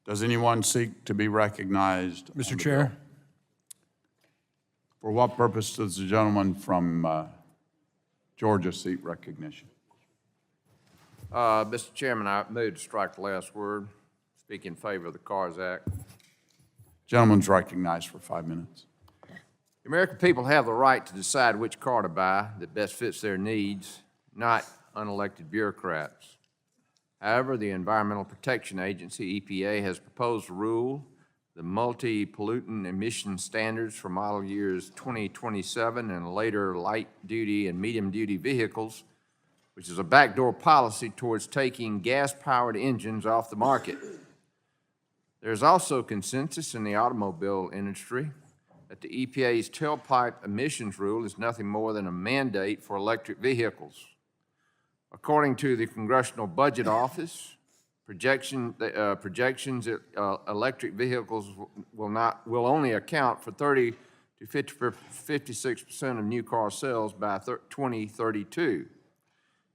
Does anyone seek to be recognized? on Mr. the Chair, bill? For what purpose does the gentleman from Georgia seek recognition? Mr. Chairman, I move to strike the last word, speak in favor of the CARS Act. Gentleman's recognized for 5 minutes. The American people have the right to decide which car to buy that best fits their needs, not unelected bureaucrats. However, the Environmental Protection Agency, EPA, has proposed a rule, the multi-pollutant emission standards for model years 2027 and later light-duty and medium-duty vehicles, which is a backdoor policy towards taking gas-powered engines off the market. There's also consensus in the automobile industry that the EPA's tailpipe emissions rule is nothing more than a mandate for electric vehicles. According to the Congressional Budget Office, projections that electric vehicles will only account for 30 to 56% of new car sales by 2032.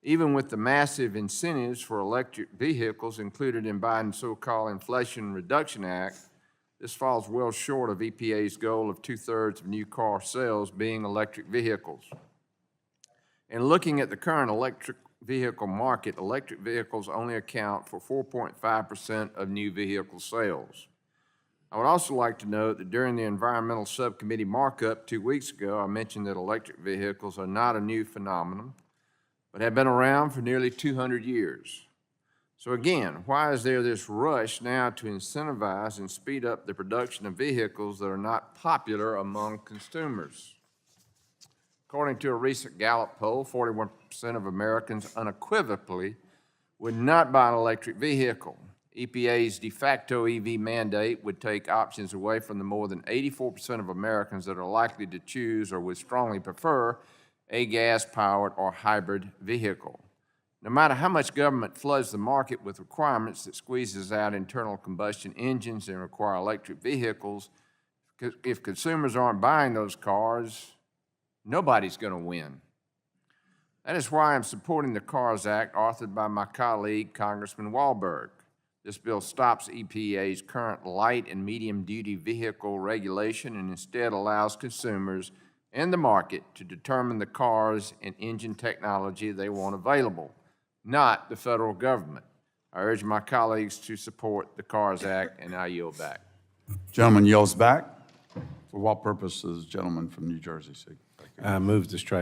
Even with the massive incentives for electric vehicles included in Biden's so-called Inflation Reduction Act, this falls well short of EPA's goal of 2/3 of new car sales being electric vehicles. In looking at the current electric vehicle market, electric vehicles only account for 4.5% of new vehicle sales. I would also like to note that during the Environmental Subcommittee markup 2 weeks ago, I mentioned that electric vehicles are not a new phenomenon, but have been around for nearly 200 years. So again, why is there this rush now to incentivize and speed up the production of vehicles that are not popular among consumers? According to a recent Gallup poll, 41% of Americans unequivocally would not buy an electric vehicle. EPA's de facto EV mandate would take options away from the more than 84% of Americans that are likely to choose or would strongly prefer a gas-powered or hybrid vehicle. No matter how much government floods the market with requirements that squeezes out internal combustion engines and require electric vehicles, if consumers aren't buying those cars, nobody's going to win. That is why I'm supporting the CARS Act authored by my colleague, Congressman Walberg. This bill stops EPA's current light and medium-duty vehicle regulation and instead allows consumers and the market to determine the cars and engine technology they want available, not the federal government. I urge my colleagues to support the CARS Act, and I yield back. Gentleman yields back. For what purpose does the gentleman from New Jersey seek? I move to strike